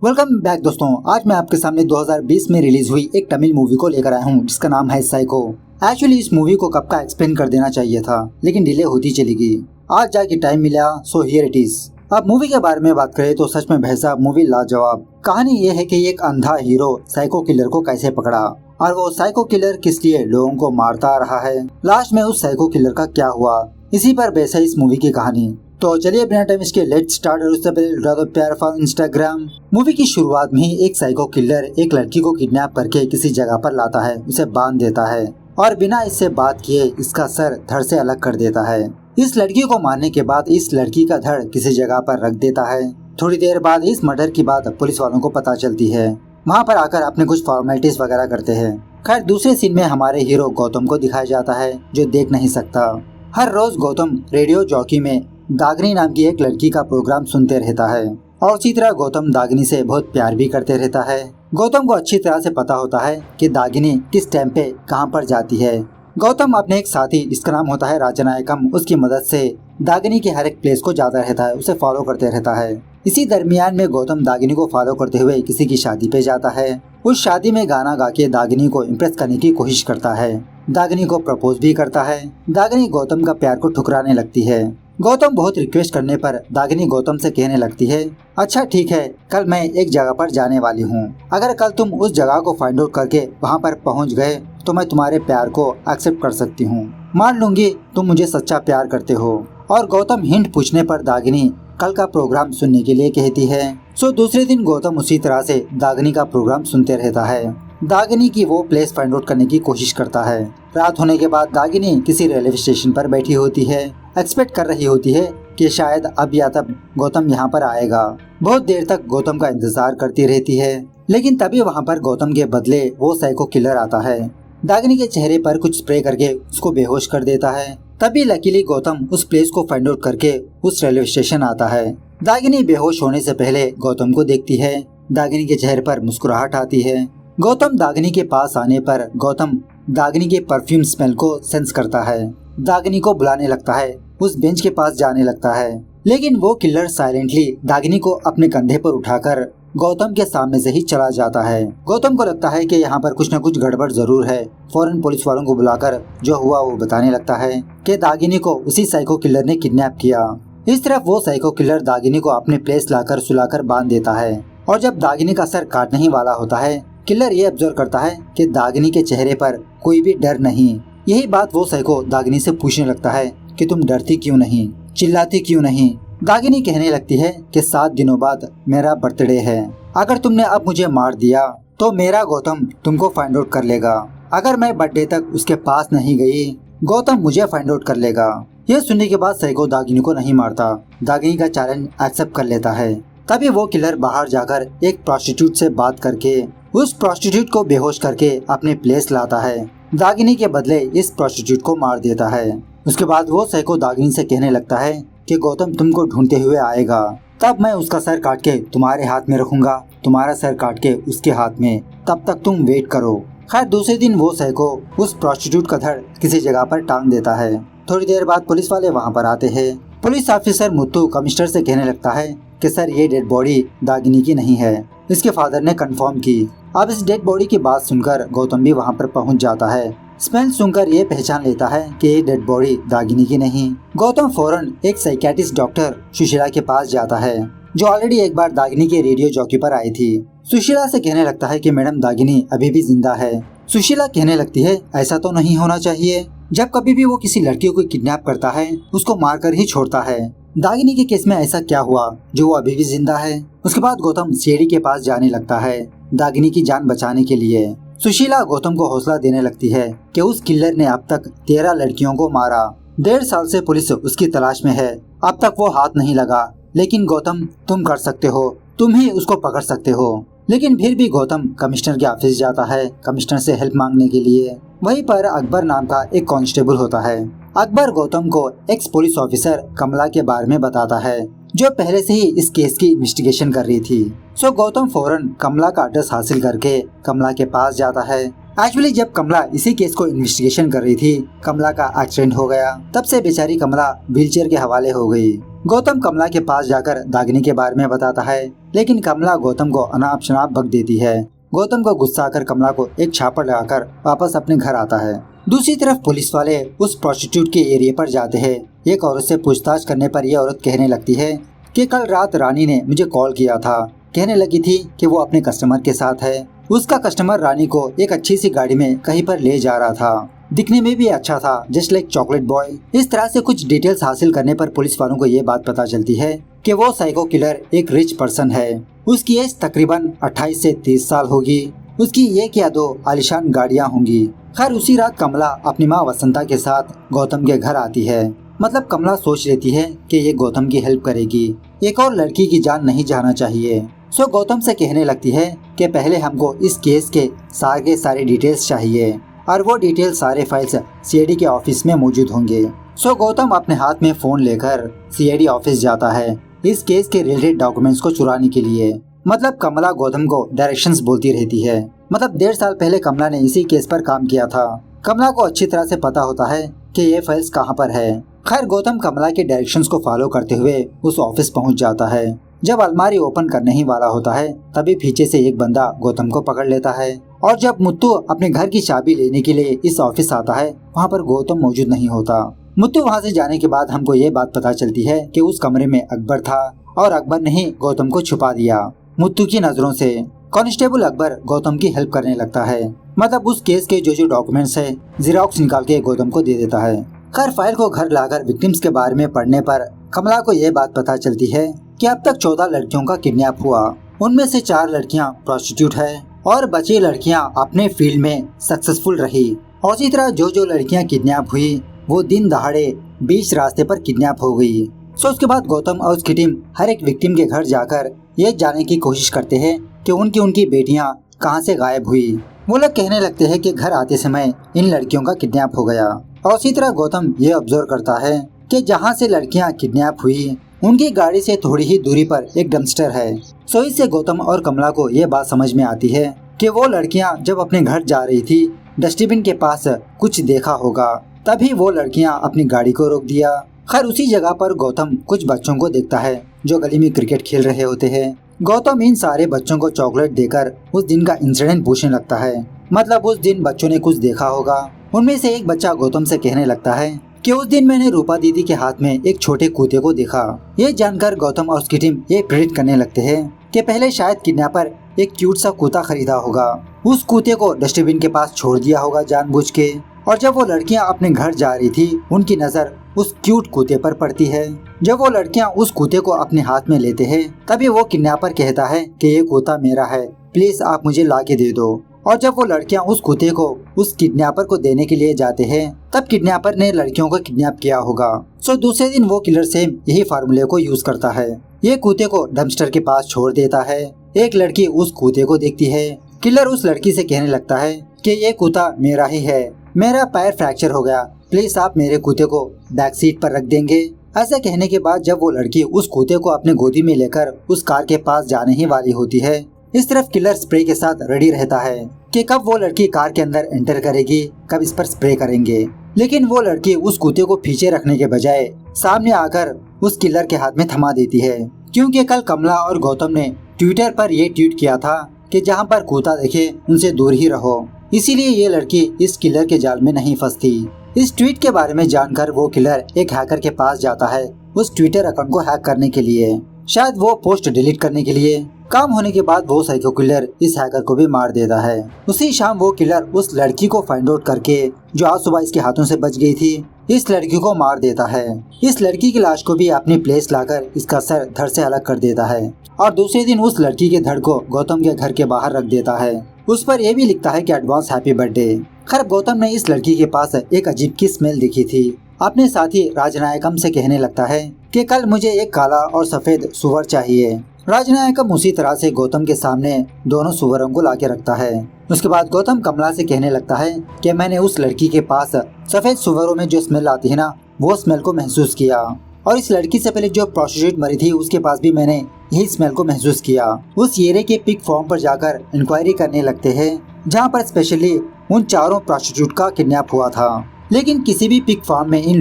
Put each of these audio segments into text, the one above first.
Welcome back दोस्तों। आज मैं आपके सामने 2020 में रिलीज हुई एक तमिल मूवी को लेकर आया हूँ जिसका नाम है साइको। एक्चुअली इस मूवी को कब का एक्सप्लेन कर देना चाहिए था, लेकिन डिले होती चली गई। आज जाके टाइम मिला, सो हियर इट इज। अब मूवी के बारे में बात करें तो सच में भैसा मूवी लाजवाब। कहानी ये है कि एक अंधा हीरो साइको किलर को कैसे पकड़ा और वो साइको किलर किस लिए लोगों को मारता रहा है, लास्ट में उस साइको किलर का क्या हुआ, इसी पर बेस है इस मूवी की कहानी। तो चलिए बिना टाइम इसके लेट्स स्टार्ट। और उससे पहले उड़ा दो प्यार फॉर इंस्टाग्राम। मूवी की शुरुआत में ही एक साइको किलर एक लड़की को किडनैप करके किसी जगह पर लाता है, उसे बांध देता है और बिना इससे बात किए इसका सर धड़ से अलग कर देता है। इस लड़की को मारने के बाद इस लड़की का धड़ किसी जगह पर रख देता है। थोड़ी देर बाद इस मर्डर की बात पुलिस वालों को पता चलती है। वहाँ पर आकर अपने कुछ फॉर्मेलिटीज वगैरह करते हैं। खैर दूसरे सीन में हमारे हीरो गौतम को दिखाया जाता है जो देख नहीं सकता। हर रोज गौतम रेडियो जॉकी में दागनी नाम की एक लड़की का प्रोग्राम सुनते रहता है और उसी तरह गौतम दागनी से बहुत प्यार भी करते रहता है। गौतम को अच्छी तरह से पता होता है कि दागिनी किस टाइम पे कहाँ पर जाती है। गौतम अपने एक साथी जिसका नाम होता है राजनायकम, उसकी मदद से दागिनी के हर एक प्लेस को जाता रहता है, उसे फॉलो करते रहता है। इसी दरमियान में गौतम दागिनी को फॉलो करते हुए किसी की शादी पे जाता है। उस शादी में गाना गा के दागिनी को इम्प्रेस करने की कोशिश करता है। दागिनी को प्रपोज भी करता है। दागिनी गौतम का प्यार को ठुकराने लगती है। गौतम बहुत रिक्वेस्ट करने पर दागिनी गौतम से कहने लगती है, अच्छा ठीक है, कल मैं एक जगह पर जाने वाली हूँ। अगर कल तुम उस जगह को फाइंड आउट करके वहाँ पर पहुँच गए तो मैं तुम्हारे प्यार को एक्सेप्ट कर सकती हूँ। मान लूंगी तुम मुझे सच्चा प्यार करते हो। और गौतम हिंट पूछने पर दागिनी कल का प्रोग्राम सुनने के लिए कहती है। सो दूसरे दिन गौतम उसी तरह से दागिनी का प्रोग्राम सुनते रहता है। दागिनी की वो प्लेस फाइंड आउट करने की कोशिश करता है। रात होने के बाद दागिनी किसी रेलवे स्टेशन पर बैठी होती है, एक्सपेक्ट कर रही होती है कि शायद अब या तब गौतम यहाँ पर आएगा। बहुत देर तक गौतम का इंतजार करती रहती है, लेकिन तभी वहाँ पर गौतम के बदले वो साइको किलर आता है। दागिनी के चेहरे पर कुछ स्प्रे करके उसको बेहोश कर देता है। तभी लकीली गौतम उस प्लेस को फाइंड आउट करके उस रेलवे स्टेशन आता है। दागिनी बेहोश होने से पहले गौतम को देखती है। दागिनी के चेहरे पर मुस्कुराहट आती है। गौतम दागिनी के पास आने पर गौतम दागिनी के परफ्यूम स्मेल को सेंस करता है। दागिनी को बुलाने लगता है, उस बेंच के पास जाने लगता है, लेकिन वो किलर साइलेंटली दागिनी को अपने कंधे पर उठाकर गौतम के सामने से ही चला जाता है। गौतम को लगता है कि यहाँ पर कुछ न कुछ गड़बड़ जरूर है। फौरन पुलिस वालों को बुलाकर जो हुआ वो बताने लगता है कि दागिनी को उसी साइको किलर ने किडनैप किया। इस तरफ वो साइको किलर दागिनी को अपने प्लेस लाकर सुलाकर बांध देता है और जब दागिनी का सर काटने ही वाला होता है, किलर ये ऑब्जर्व करता है कि दागिनी के चेहरे पर कोई भी डर नहीं। यही बात वो साइको दागिनी से पूछने लगता है कि तुम डरती क्यों नहीं, चिल्लाती क्यों नहीं। दागिनी कहने लगती है कि 7 दिनों बाद मेरा बर्थडे है। अगर तुमने अब मुझे मार दिया तो मेरा गौतम तुमको फाइंड आउट कर लेगा। अगर मैं बर्थडे तक उसके पास नहीं गई, गौतम मुझे फाइंड आउट कर लेगा। यह सुनने के बाद साइको दागिनी को नहीं मारता, दागिनी का चैलेंज एक्सेप्ट कर लेता है। तभी वो किलर बाहर जाकर एक प्रोस्टिट्यूट से बात करके उस प्रोस्टिट्यूट को बेहोश करके अपने प्लेस लाता है। दागिनी के बदले इस प्रोस्टिट्यूट को मार देता है। उसके बाद वो साइको दागिनी से कहने लगता है कि गौतम तुमको ढूंढते हुए आएगा, तब मैं उसका सर काट के तुम्हारे हाथ में रखूंगा, तुम्हारा सर काट के उसके हाथ में, तब तक तुम वेट करो। खैर दूसरे दिन वो साइको उस प्रोस्टिट्यूट का धड़ किसी जगह पर टांग देता है। थोड़ी देर बाद पुलिस वाले वहाँ पर आते हैं। पुलिस ऑफिसर मुत्तू कमिश्नर से कहने लगता है कि सर ये डेड बॉडी दागिनी की नहीं है, इसके फादर ने कंफर्म की। अब इस डेड बॉडी की बात सुनकर गौतम भी वहाँ पर पहुँच जाता है। स्मेल सुनकर ये पहचान लेता है कि ये डेड बॉडी दागिनी की नहीं। गौतम फौरन एक साइकियाट्रिस्ट डॉक्टर सुशीला के पास जाता है, जो ऑलरेडी एक बार दागिनी के रेडियो जॉकी पर आई थी। सुशीला से कहने लगता है कि मैडम दागिनी अभी भी जिंदा है। सुशीला कहने लगती है ऐसा तो नहीं होना चाहिए, जब कभी भी वो किसी लड़की को किडनैप करता है उसको मारकर ही छोड़ता है। दागिनी के केस में ऐसा क्या हुआ जो वो अभी भी जिंदा है। उसके बाद गौतम सीढ़ी के पास जाने लगता है दागिनी की जान बचाने के लिए। सुशीला गौतम को हौसला देने लगती है कि उस किलर ने अब तक 13 लड़कियों को मारा। 1.5 साल से पुलिस उसकी तलाश में है, अब तक वो हाथ नहीं लगा। लेकिन गौतम तुम कर सकते हो, तुम ही उसको पकड़ सकते हो। लेकिन फिर भी गौतम कमिश्नर के ऑफिस जाता है कमिश्नर से हेल्प मांगने के लिए। वहीं पर अकबर नाम का एक कांस्टेबल होता है। अकबर गौतम को एक्स पुलिस ऑफिसर कमला के बारे में बताता है, जो पहले से ही इस केस की इन्वेस्टिगेशन कर रही थी। सो गौतम फौरन कमला का एड्रेस हासिल करके कमला के पास जाता है। एक्चुअली जब कमला इसी केस को इन्वेस्टिगेशन कर रही थी, कमला का एक्सीडेंट हो गया। तब से बेचारी कमला व्हीलचेयर के हवाले हो गई। गौतम कमला के पास जाकर दागिनी के बारे में बताता है, लेकिन कमला गौतम को अनाप शनाप बक देती है। गौतम को गुस्सा आकर कमला को एक छापड़ लगाकर वापस अपने घर आता है। दूसरी तरफ पुलिस वाले उस प्रोस्टिट्यूट के एरिया पर जाते हैं। एक औरत से पूछताछ करने पर यह औरत कहने लगती है कि कल रात रानी ने मुझे कॉल किया था। कहने लगी थी कि वो अपने कस्टमर के साथ है। उसका कस्टमर रानी को एक अच्छी सी गाड़ी में कहीं पर ले जा रहा था। दिखने में भी अच्छा था, जस्ट लाइक चॉकलेट बॉय। इस तरह से कुछ डिटेल्स हासिल करने पर पुलिस वालों को ये बात पता चलती है कि वो साइको किलर एक रिच पर्सन है। उसकी एज तकरीबन 28 से 30 साल होगी। उसकी एक या दो आलिशान गाड़ियाँ होंगी। खैर उसी रात कमला अपनी माँ वसंता के साथ गौतम के घर आती है। मतलब कमला सोच लेती है कि ये गौतम की हेल्प करेगी। एक और लड़की की जान नहीं जाना चाहिए। सो गौतम से कहने लगती है कि पहले हमको इस केस के सारे डिटेल्स चाहिए और वो डिटेल सारे फाइल्स सीआईडी के ऑफिस में मौजूद होंगे। सो गौतम अपने हाथ में फोन लेकर सीआईडी ऑफिस जाता है इस केस के रिलेटेड डॉक्यूमेंट्स को चुराने के लिए। मतलब कमला गौतम को डायरेक्शंस बोलती रहती है। मतलब 1.5 साल पहले कमला ने इसी केस पर काम किया था। कमला को अच्छी तरह से पता होता है कि ये फाइल्स कहाँ पर है। खैर गौतम कमला के डायरेक्शंस को फॉलो करते हुए उस ऑफिस पहुँच जाता है। जब अलमारी ओपन करने ही वाला होता है तभी पीछे से एक बंदा गौतम को पकड़ लेता है। और जब मुत्तू अपने घर की चाबी लेने के लिए इस ऑफिस आता है वहाँ पर गौतम मौजूद नहीं होता। मुत्तू वहाँ से जाने के बाद हमको ये बात पता चलती है कि उस कमरे में अकबर था और अकबर ने ही गौतम को छुपा दिया मुत्तू की नजरों से। कांस्टेबल अकबर गौतम की हेल्प करने लगता है। मतलब उस केस के जो डॉक्यूमेंट्स है जिरोक्स निकाल के गौतम को दे देता है। खैर फाइल को घर लाकर विक्टिम्स के बारे में पढ़ने पर कमला को ये बात पता चलती है कि अब तक 14 लड़कियों का किडनैप हुआ। उनमें से 4 लड़कियां प्रोस्टिट्यूट है और बची लड़कियां अपने फील्ड में सक्सेसफुल रही। और इसी तरह जो लड़कियां किडनैप हुई वो दिन दहाड़े बीच रास्ते पर किडनैप हो गई। सो उसके बाद गौतम और उसकी टीम हर एक विक्टिम के घर जाकर ये जानने की कोशिश करते हैं कि उनकी बेटियां कहां से गायब हुई। वो लोग कहने लगते हैं कि घर आते समय इन लड़कियों का किडनैप हो गया। और इसी तरह गौतम ये ऑब्जर्व करता है कि जहां से लड़कियां किडनैप हुई उनकी गाड़ी से थोड़ी ही दूरी पर एक डंपस्टर है। सो इससे गौतम और कमला को ये बात समझ में आती है कि वो लड़कियां जब अपने घर जा रही थी डस्टबिन के पास कुछ देखा होगा, तभी वो लड़कियां अपनी गाड़ी को रोक दिया। खैर उसी जगह पर गौतम कुछ बच्चों को देखता है जो गली में क्रिकेट खेल रहे होते हैं। गौतम इन सारे बच्चों को चॉकलेट देकर उस दिन का इंसिडेंट पूछने लगता है। मतलब उस दिन बच्चों ने कुछ देखा होगा। उनमें से एक बच्चा गौतम से कहने लगता है कि उस दिन मैंने रूपा दीदी के हाथ में एक छोटे कुत्ते को देखा। ये जानकर गौतम और उसकी टीम ये प्रेडिक्ट करने लगते हैं कि पहले शायद किडनैपर एक क्यूट सा कुत्ता खरीदा होगा, उस कुत्ते को डस्टबिन के पास छोड़ दिया होगा जानबूझ के। और जब वो लड़कियां अपने घर जा रही थी उनकी नजर उस क्यूट कुत्ते पर पड़ती है। जब वो लड़कियां उस कुत्ते को अपने हाथ में लेते हैं तभी वो किडनैपर कहता है कि ये कुत्ता मेरा है, प्लीज आप मुझे ला के दे दो। और जब वो लड़कियां उस कुत्ते को उस किडनैपर को देने के लिए जाते हैं तब किडनैपर ने लड़कियों को किडनैप किया होगा। सो दूसरे दिन वो किलर सेम यही फार्मूले को यूज करता है। ये कुत्ते को डंपस्टर के पास छोड़ देता है। एक लड़की उस कुत्ते को देखती है। किलर उस लड़की से कहने लगता है कि ये कुत्ता मेरा ही है, मेरा पैर फ्रैक्चर हो गया, प्लीज आप मेरे कुत्ते को बैक सीट पर रख देंगे। ऐसा कहने के बाद जब वो लड़की उस कुत्ते को अपने गोदी में लेकर उस कार के पास जाने ही वाली होती है, इस तरफ किलर स्प्रे के साथ रेडी रहता है कि कब वो लड़की कार के अंदर एंटर करेगी, कब इस पर स्प्रे करेंगे। लेकिन वो लड़की उस कुत्ते को पीछे रखने के बजाय सामने आकर उस किलर के हाथ में थमा देती है, क्योंकि कल कमला और गौतम ने ट्विटर पर ये ट्वीट किया था कि जहाँ पर कुत्ता देखे उनसे दूर ही रहो। इसीलिए ये लड़की इस किलर के जाल में नहीं फंसती। इस ट्वीट के बारे में जानकर वो किलर एक हैकर के पास जाता है उस ट्विटर अकाउंट को हैक करने के लिए, शायद वो पोस्ट डिलीट करने के लिए। काम होने के बाद वो साइको किलर इस हैकर को भी मार देता है। उसी शाम वो किलर उस लड़की को फाइंड आउट करके जो आज सुबह इसके हाथों से बच गई थी, इस लड़की को मार देता है। इस लड़की की लाश को भी अपनी प्लेस लाकर इसका सर धड़ से अलग कर देता है और दूसरे दिन उस लड़की के धड़ को गौतम के घर के बाहर रख देता है। उस पर यह भी लिखता है कि एडवांस हैप्पी बर्थडे। खैर गौतम ने इस लड़की के पास एक अजीब की स्मेल दिखी थी। अपने साथी राजनायकम से कहने लगता है कि कल मुझे एक काला और सफेद सुअर चाहिए। राजनायकम उसी तरह से गौतम के सामने दोनों सुअरों को लाके रखता है। उसके बाद गौतम कमला से कहने लगता है कि मैंने उस लड़की के पास सफेद सुअरों में जो स्मेल आती है ना, वो स्मेल को महसूस किया। और इस लड़की से पहले जो प्रोस्टिट्यूट मरी थी उसके पास भी मैंने यही स्मेल को महसूस किया। उस एरिया के पिक फॉर्म पर जाकर इंक्वायरी करने लगते हैं जहाँ पर स्पेशली उन चारों प्रोस्टिट्यूट का किडनैप हुआ था। लेकिन किसी भी पिक फॉर्म में इन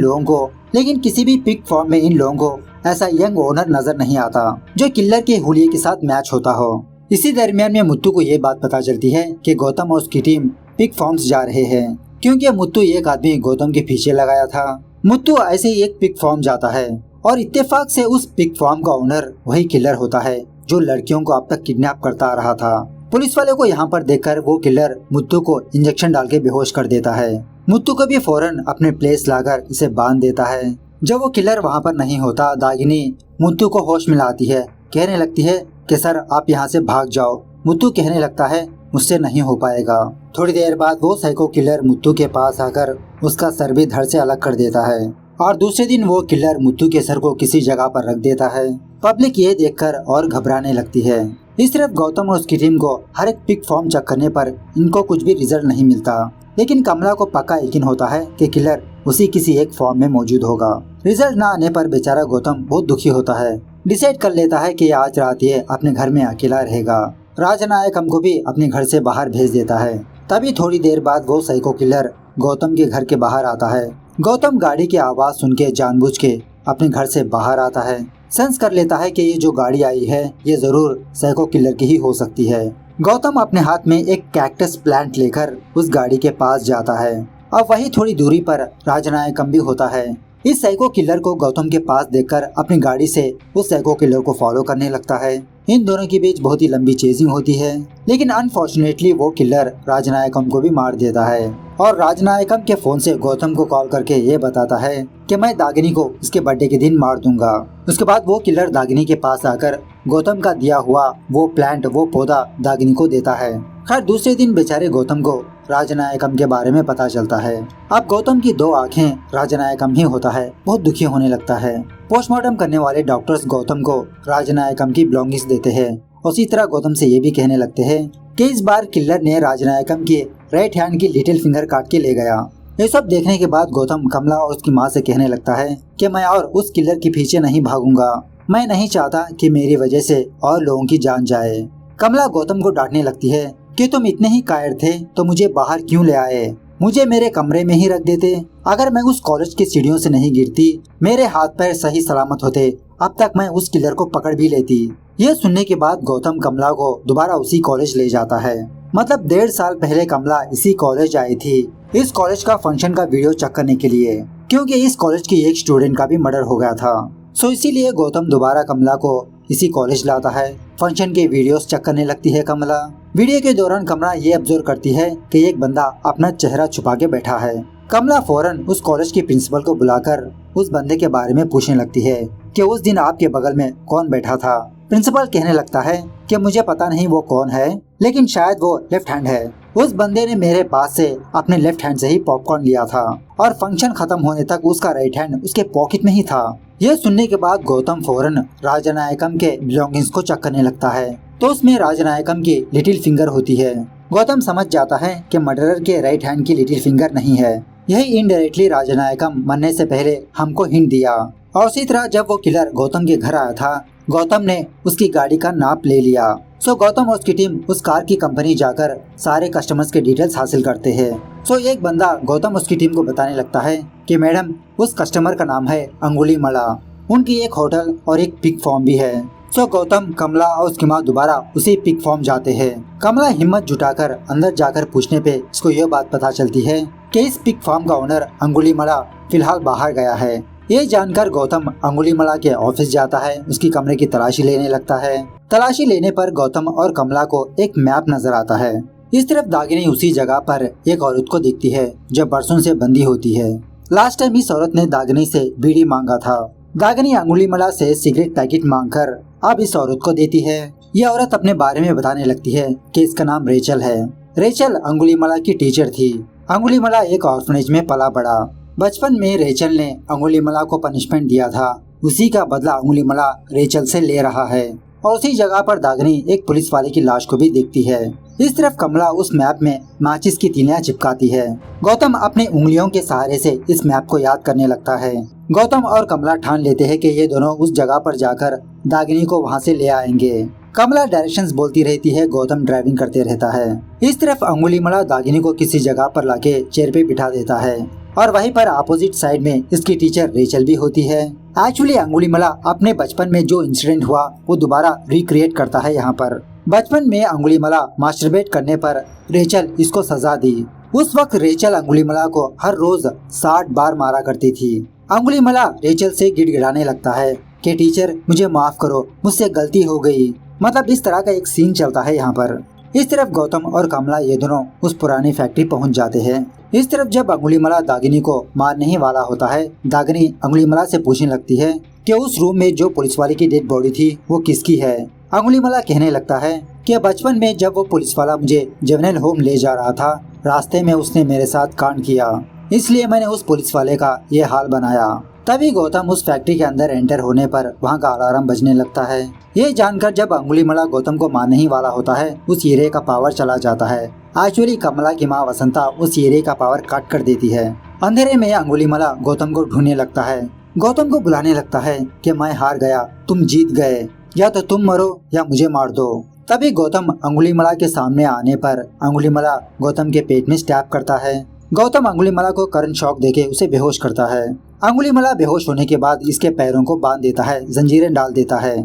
लोगों को ऐसा यंग ओनर नजर नहीं आता जो किलर के हुलिये के साथ मैच होता हो। इसी दरमियान में मुत्तू को ये बात पता चलती है कि गौतम और उसकी टीम पिग फॉर्म्स जा रहे हैं, क्योंकि मुत्तू एक आदमी गौतम के पीछे लगाया था। मुत्तू ऐसे ही एक पिग फॉर्म जाता है और इत्तेफाक से उस पिग फॉर्म का ओनर वही किलर होता है जो लड़कियों को अब तक किडनैप करता आ रहा था। पुलिस वाले को यहाँ पर देखकर वो किलर मुत्तू को इंजेक्शन डाल के बेहोश कर देता है। मुत्तू को भी फौरन अपने प्लेस लाकर इसे बांध देता है। जब वो किलर वहाँ पर नहीं होता, दागिनी मुत्तू को होश में लाती है, कहने लगती है कि सर आप यहाँ से भाग जाओ। मुत्तू कहने लगता है मुझसे नहीं हो पाएगा। थोड़ी देर बाद वो साइको किलर मुत्तू के पास आकर उसका सर भी धड़ से अलग कर देता है और दूसरे दिन वो किलर मुत्तू के सर को किसी जगह पर रख देता है। पब्लिक ये देखकर और घबराने लगती है। इस तरफ गौतम और उसकी टीम को हर एक पिग फॉर्म चेक करने पर इनको कुछ भी रिजल्ट नहीं मिलता, लेकिन कमला को पक्का यकीन होता है कि किलर उसी किसी एक फॉर्म में मौजूद होगा। रिजल्ट ना आने पर बेचारा गौतम बहुत दुखी होता है। डिसाइड कर लेता है कि आज रात ये अपने घर में अकेला रहेगा। राजनायकम को भी अपने घर से बाहर भेज देता है। तभी थोड़ी देर बाद वो साइको किलर गौतम के घर के बाहर आता है। गौतम गाड़ी की आवाज सुन के जानबूझ के अपने घर से बाहर आता है। सेंस कर लेता है कि ये जो गाड़ी आई है ये जरूर साइको किलर की ही हो सकती है। गौतम अपने हाथ में एक कैक्टस प्लांट लेकर उस गाड़ी के पास जाता है। अब वही थोड़ी दूरी पर राजनायकम भी होता है। इस साइको किलर को गौतम के पास देखकर अपनी गाड़ी से उस साइको किलर को फॉलो करने लगता है। इन दोनों के बीच बहुत ही लंबी चेजिंग होती है, लेकिन अनफॉर्चुनेटली वो किलर राजनायकम को भी मार देता है और राजनायकम के फोन से गौतम को कॉल करके ये बताता है कि मैं दागिनी को इसके बर्थडे के दिन मार दूंगा। उसके बाद वो किलर दागिनी के पास आकर गौतम का दिया हुआ वो प्लांट, वो पौधा दागिनी को देता है। खैर दूसरे दिन बेचारे गौतम को राजनायकम के बारे में पता चलता है। अब गौतम की दो आंखें राजनायकम ही होता है, बहुत दुखी होने लगता है। पोस्टमार्टम करने वाले डॉक्टर्स गौतम को राजनायकम की बिलोंगिंग्स देते हैं। उसी तरह गौतम से ये भी कहने लगते हैं कि इस बार किलर ने राजनायकम की राइट हैंड की लिटिल फिंगर काट के ले गया। ये सब देखने के बाद गौतम कमला और उसकी माँ से कहने लगता है कि मैं और उस किलर के पीछे नहीं भागूंगा। मैं नहीं चाहता कि मेरी वजह से और लोगों की जान जाए। कमला गौतम को डांटने लगती है कि तुम इतने ही कायर थे तो मुझे बाहर क्यों ले आए, मुझे मेरे कमरे में ही रख देते। अगर मैं उस कॉलेज की सीढ़ियों से नहीं गिरती, मेरे हाथ पैर सही सलामत होते, अब तक मैं उस किलर को पकड़ भी लेती। ये सुनने के बाद गौतम कमला को दोबारा उसी कॉलेज ले जाता है। मतलब 1.5 साल पहले कमला इसी कॉलेज आई थी इस कॉलेज का फंक्शन का वीडियो चेक करने के लिए, क्योंकि इस कॉलेज की एक स्टूडेंट का भी मर्डर हो गया था। सो इसीलिए गौतम दोबारा कमला को इसी कॉलेज लाता है। फंक्शन के वीडियोस चेक करने लगती है कमला। वीडियो के दौरान कमला ये ऑब्जर्व करती है कि एक बंदा अपना चेहरा छुपा के बैठा है। कमला फौरन उस कॉलेज के प्रिंसिपल को बुलाकर उस बंदे के बारे में पूछने लगती है कि उस दिन आपके बगल में कौन बैठा था। प्रिंसिपल कहने लगता है कि मुझे पता नहीं वो कौन है, लेकिन शायद वो लेफ्ट हैंड है। उस बंदे ने मेरे पास से अपने लेफ्ट हैंड से ही पॉपकॉर्न लिया था और फंक्शन खत्म होने तक उसका राइट हैंड उसके पॉकेट में ही था। यह सुनने के बाद गौतम फौरन राजनायकम के बिलोंगिंग्स को चेक करने लगता है, तो उसमें राजनायकम की लिटिल फिंगर होती है। गौतम समझ जाता है कि मर्डरर के राइट हैंड की लिटिल फिंगर नहीं है। यही इनडायरेक्टली राजनायकम मरने से पहले हमको हिंट दिया। और उसी तरह जब वो किलर गौतम के घर आया था, गौतम ने उसकी गाड़ी का नाप ले लिया। सो गौतम और उसकी टीम उस कार की कंपनी जाकर सारे कस्टमर्स के डिटेल्स हासिल करते हैं। सो एक बंदा गौतम उसकी टीम को बताने लगता है कि मैडम उस कस्टमर का नाम है अंगुलीमाला, उनकी एक होटल और एक पिग फॉर्म भी है। सो गौतम, कमला और उसकी माँ दोबारा उसी पिग फॉर्म जाते हैं। कमला हिम्मत जुटाकर अंदर जाकर पूछने पे इसको यह बात पता चलती है कि इस पिग फॉर्म का ओनर अंगुलीमाला फिलहाल बाहर गया है। ये जानकर गौतम अंगुलीमाला के ऑफिस जाता है, उसकी कमरे की तलाशी लेने लगता है। तलाशी लेने पर गौतम और कमला को एक मैप नजर आता है। इस तरफ दागिनी उसी जगह पर एक औरत को देखती है जो बरसों से बंदी होती है। लास्ट टाइम इस औरत ने दागिनी से बीड़ी मांगा था। दागिनी अंगुलीमाला से सिगरेट पैकेट मांगकर अब इस औरत को देती है। यह औरत अपने बारे में बताने लगती है कि इसका नाम रेचल है। रेचल अंगुलीमाला की टीचर थी। अंगुलीमाला एक ऑर्फनेज में पला बड़ा। बचपन में रेचल ने अंगुलीमाला को पनिशमेंट दिया था, उसी का बदला अंगुलीमाला रेचल से ले रहा है। और उसी जगह पर दागिनी एक पुलिस वाले की लाश को भी देखती है। इस तरफ कमला उस मैप में माचिस की तीलियां चिपकाती है। गौतम अपने उंगलियों के सहारे से इस मैप को याद करने लगता है। गौतम और कमला ठान लेते हैं कि ये दोनों उस जगह पर जाकर दागिनी को वहाँ से ले आएंगे। कमला डायरेक्शंस बोलती रहती है, गौतम ड्राइविंग करते रहता है। इस तरफ अंगुलीमाला दागिनी को किसी जगह पर लाके चेयर पे बिठा देता है और वहीं पर अपोजिट साइड में इसकी टीचर रेचल भी होती है। एक्चुअली अंगुलीमाला अपने बचपन में जो इंसिडेंट हुआ वो दोबारा रिक्रिएट करता है यहाँ पर। बचपन में अंगुलीमाला मास्टरबेट करने पर रेचल इसको सजा दी। उस वक्त रेचल अंगुलीमाला को हर रोज 60 बार मारा करती थी। अंगुलीमाला रेचल से गिड़गिड़ाने लगता है कि टीचर मुझे माफ करो, मुझसे गलती हो गई। मतलब इस तरह का एक सीन चलता है यहाँ पर। इस तरफ गौतम और कमला ये दोनों उस पुरानी फैक्ट्री पहुंच जाते हैं। इस तरफ जब अंगुलीमाला दागिनी को मारने ही वाला होता है, दागिनी अंगुलीमाला से पूछने लगती है कि उस रूम में जो पुलिस वाले की डेड बॉडी थी वो किसकी है। अंगुलीमाला कहने लगता है कि बचपन में जब वो पुलिस वाला मुझे जुवेनाइल होम ले जा रहा था, रास्ते में उसने मेरे साथ कांड किया, इसलिए मैंने उस पुलिस वाले का ये हाल बनाया। तभी गौतम उस फैक्ट्री के अंदर एंटर होने पर वहाँ का अलार्म बजने लगता है। ये जानकर जब अंगुलीमाला गौतम को मारने ही वाला होता है, उस हीरे का पावर चला जाता है। एक्चुअली कमला की माँ वसंता उस हीरे का पावर कट कर देती है। अंधेरे में अंगुलीमाला गौतम को ढूंढने लगता है, गौतम को बुलाने लगता है कि मैं हार गया, तुम जीत गए, या तो तुम मरो या मुझे मार दो। तभी गौतम अंगुलीमाला के सामने आने पर अंगुलीमाला गौतम के पेट में स्टैब करता है। गौतम अंगुलीमाला को करंट शॉक देके उसे बेहोश करता है। अंगुलीमाला बेहोश होने के बाद इसके पैरों को बांध देता है, जंजीरें डाल देता है।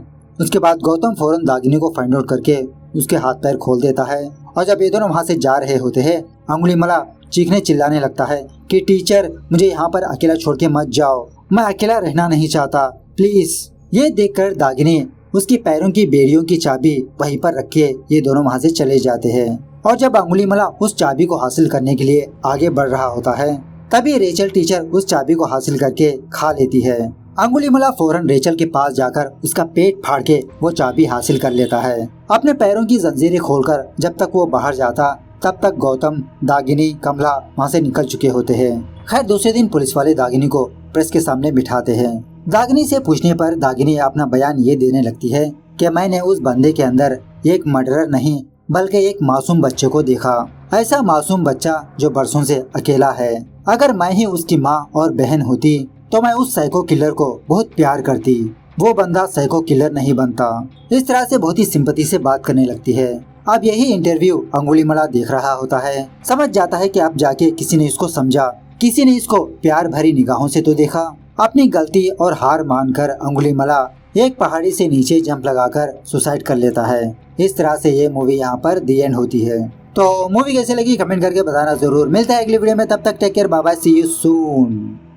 उसके बाद गौतम फौरन दागिनी को फाइंड आउट करके उसके हाथ पैर खोल देता है। और जब ये दोनों वहाँ से जा रहे होते हैं, अंगुलीमाला चीखने चिल्लाने लगता है कि टीचर मुझे यहाँ पर अकेला छोड़ के मत जाओ, मैं अकेला रहना नहीं चाहता, प्लीज। ये देखकर दागिनी उसकी पैरों की बेड़ियों की चाबी वहीं पर रख के ये दोनों वहाँ से चले जाते हैं। और जब अंगुलीमाला उस चाबी को हासिल करने के लिए आगे बढ़ रहा होता है, तभी रेचल टीचर उस चाबी को हासिल करके खा लेती है। अंगुलीमाला फौरन रेचल के पास जाकर उसका पेट फाड़ के वो चाबी हासिल कर लेता है। अपने पैरों की जंजीरें खोलकर जब तक वो बाहर जाता, तब तक गौतम, दागिनी, कमला वहाँ से निकल चुके होते हैं। खैर दूसरे दिन पुलिस वाले दागिनी को प्रेस के सामने बिठाते हैं। दागिनी से पूछने पर दागिनी अपना बयान ये देने लगती है कि मैंने उस बंदे के अंदर एक मर्डरर नहीं बल्कि एक मासूम बच्चे को देखा। ऐसा मासूम बच्चा जो बरसों से अकेला है। अगर मैं ही उसकी माँ और बहन होती तो मैं उस साइको किलर को बहुत प्यार करती, वो बंदा साइको किलर नहीं बनता। इस तरह से बहुत ही सिंपैथी से बात करने लगती है। अब यही इंटरव्यू अंगुलीमाला देख रहा होता है, समझ जाता है कि अब जाके किसी ने इसको समझा, किसी ने इसको प्यार भरी निगाहों से तो देखा। अपनी गलती और हार मानकर अंगुलीमाला एक पहाड़ी से नीचे जंप लगाकर सुसाइड कर लेता है। इस तरह से ये मूवी यहाँ पर दी एंड होती है। तो मूवी कैसे लगी कमेंट करके बताना जरूर। मिलता है अगली वीडियो में, तब तक take care, bye bye, see you soon.